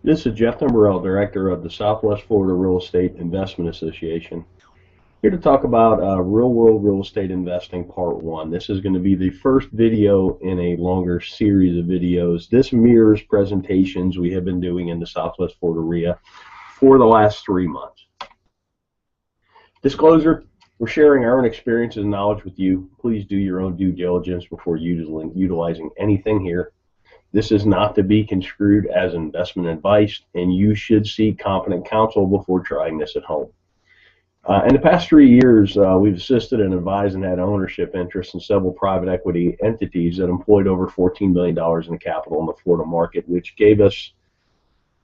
This is Jeff Timberell, Director of the Southwest Florida Real Estate Investment Association. Here to talk about real-world real estate investing part one. This is going to be the first video in a longer series of videos. This mirrors presentations we have been doing in the Southwest Florida REIA for the last 3 months. Disclosure, we're sharing our own experiences and knowledge with you. Please do your own due diligence before utilizing anything here. This is not to be construed as investment advice, and you should seek competent counsel before trying this at home. In the past 3 years, we've assisted and advised and had ownership interests in several private equity entities that employed over $14 million in capital in the Florida market, which gave us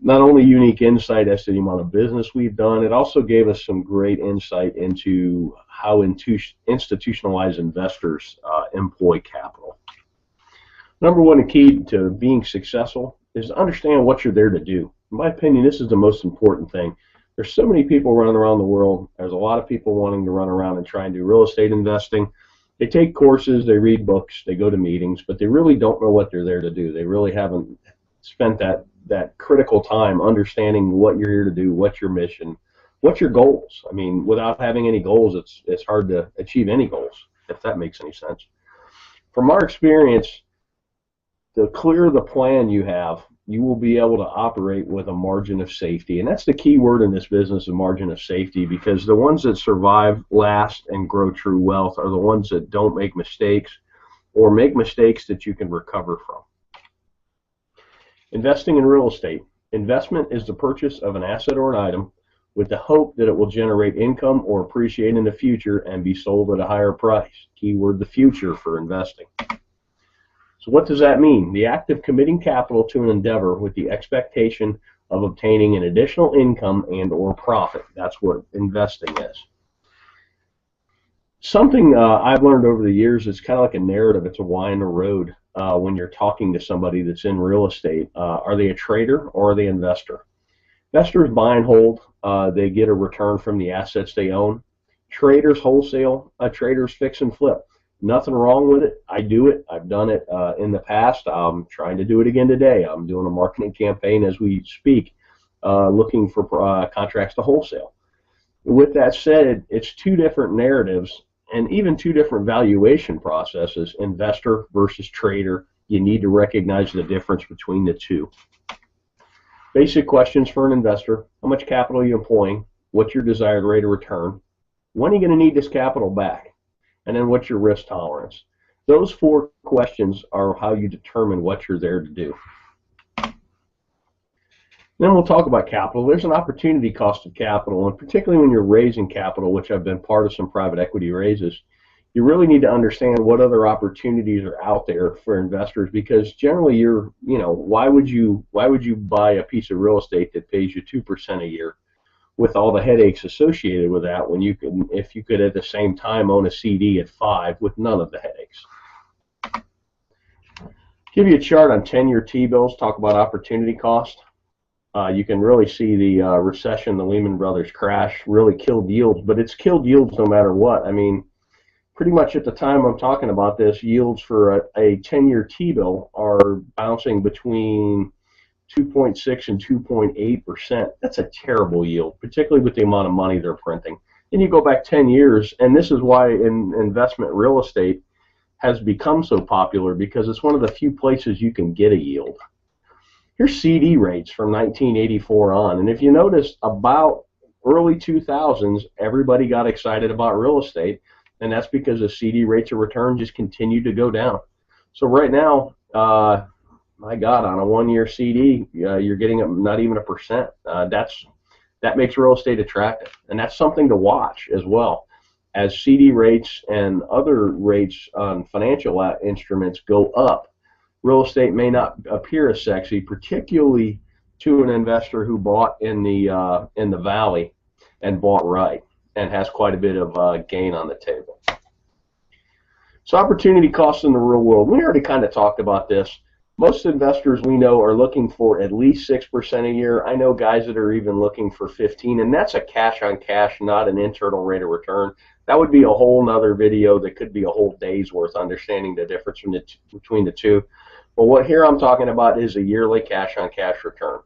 not only unique insight as to the amount of business we've done, it also gave us some great insight into how institutionalized investors employ capital. Number one key to being successful is to understand what you're there to do. In my opinion, this is the most important thing. There's so many people running around the world. There's a lot of people wanting to run around and try and do real estate investing. They take courses, they read books, they go to meetings, but they really don't know what they're there to do. They really haven't spent that critical time understanding what you're here to do, what's your mission, what's your goals. I mean, without having any goals, it's hard to achieve any goals, if that makes any sense. From our experience, the clearer the plan you have, you will be able to operate with a margin of safety. And that's the key word in this business, a margin of safety, because the ones that survive, last, and grow true wealth are the ones that don't make mistakes or make mistakes that you can recover from. Investing in real estate. Investment is the purchase of an asset or an item with the hope that it will generate income or appreciate in the future and be sold at a higher price. Keyword, the future for investing. So what does that mean? The act of committing capital to an endeavor with the expectation of obtaining an additional income and or profit. That's what investing is. Something I've learned over the years is kind of like a narrative. It's a why in the road when you're talking to somebody that's in real estate. Are they a trader or are they an investor? Investors buy and hold. They get a return from the assets they own. Traders wholesale. Traders fix and flip. Nothing wrong with it. I do it. I've done it in the past. I'm trying to do it again today. I'm doing a marketing campaign as we speak, looking for contracts to wholesale. With that said, it's two different narratives and even two different valuation processes, investor versus trader. You need to recognize the difference between the two. Basic questions for an investor. How much capital are you employing? What's your desired rate of return? When are you going to need this capital back? And then what's your risk tolerance? Those four questions are how you determine what you're there to do. Then we'll talk about capital. There's an opportunity cost of capital, and particularly when you're raising capital, which I've been part of some private equity raises, you really need to understand what other opportunities are out there for investors, because generally why would you buy a piece of real estate that pays you 2% a year with all the headaches associated with that, when you can, if you could at the same time own a CD at 5 with none of the headaches. Give you a chart on 10-year T-bills, talk about opportunity cost. You can really see the recession, the Lehman Brothers crash really killed yields, but it's killed yields no matter what. I mean, pretty much at the time I'm talking about this, yields for a 10-year T-bill are bouncing between 2.6 and 2.8%. That's a terrible yield, particularly with the amount of money they're printing. And you go back 10 years, and this is why investment real estate has become so popular, because it's one of the few places you can get a yield. Here's CD rates from 1984 on, and if you notice, about early 2000s, everybody got excited about real estate, and that's because the CD rates of return just continued to go down. So right now, my God, on a 1-year CD, you're getting not even 1%. That makes real estate attractive, and that's something to watch as well. As CD rates and other rates on financial instruments go up, real estate may not appear as sexy, particularly to an investor who bought in the valley and bought right and has quite a bit of gain on the table. So opportunity costs in the real world. We already kind of talked about this. Most investors we know are looking for at least 6% a year. I know guys that are even looking for 15, and that's a cash on cash, not an internal rate of return. That would be a whole nother video that could be a whole day's worth, understanding the difference between the two. But what here I'm talking about is a yearly cash on cash return.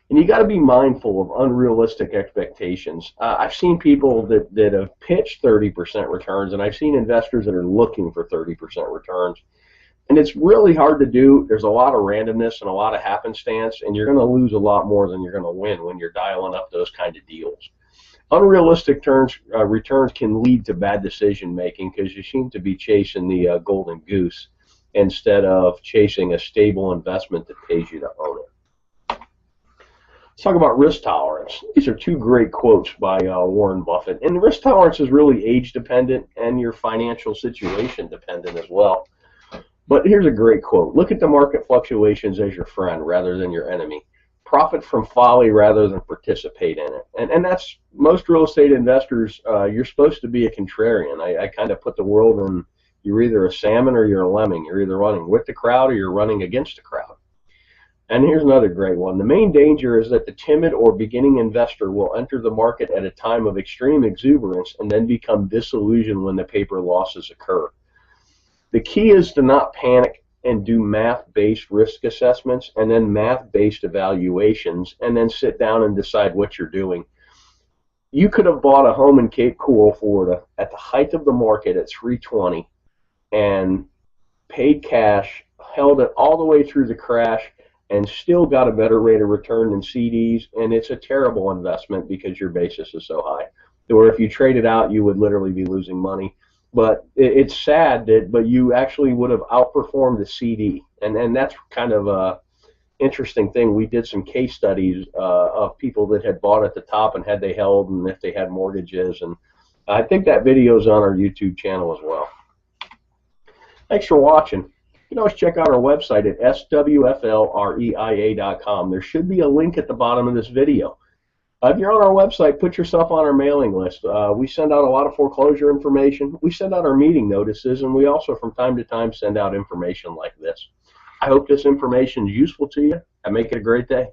And you got to be mindful of unrealistic expectations. I've seen people that have pitched 30% returns, and I've seen investors that are looking for 30% returns. And it's really hard to do. There's a lot of randomness and a lot of happenstance, and you're going to lose a lot more than you're going to win when you're dialing up those kind of deals. Unrealistic returns can lead to bad decision making because you seem to be chasing the golden goose instead of chasing a stable investment that pays you to own it. Let's talk about risk tolerance. These are two great quotes by Warren Buffett. And risk tolerance is really age dependent and your financial situation dependent as well. But here's a great quote. Look at the market fluctuations as your friend rather than your enemy. Profit from folly rather than participate in it. And that's most real estate investors, you're supposed to be a contrarian. I kind of put the world in, you're either a salmon or you're a lemming. You're either running with the crowd or you're running against the crowd. And here's another great one. The main danger is that the timid or beginning investor will enter the market at a time of extreme exuberance and then become disillusioned when the paper losses occur. The key is to not panic and do math-based risk assessments and then math-based evaluations and then sit down and decide what you're doing. You could have bought a home in Cape Coral, Florida at the height of the market at 320 and paid cash, held it all the way through the crash, and still got a better rate of return than CDs, and it's a terrible investment because your basis is so high. Or if you trade it out, you would literally be losing money. But it's sad but you actually would have outperformed the CD, and that's kind of a interesting thing. We did some case studies of people that had bought at the top and had they held and if they had mortgages, and I think that video is on our YouTube channel as well. Thanks for watching. You can always check out our website at swflreia.com. There should be a link at the bottom of this video. If you're on our website, put yourself on our mailing list. We send out a lot of foreclosure information. We send out our meeting notices, and we also from time to time send out information like this. I hope this information is useful to you, and make it a great day.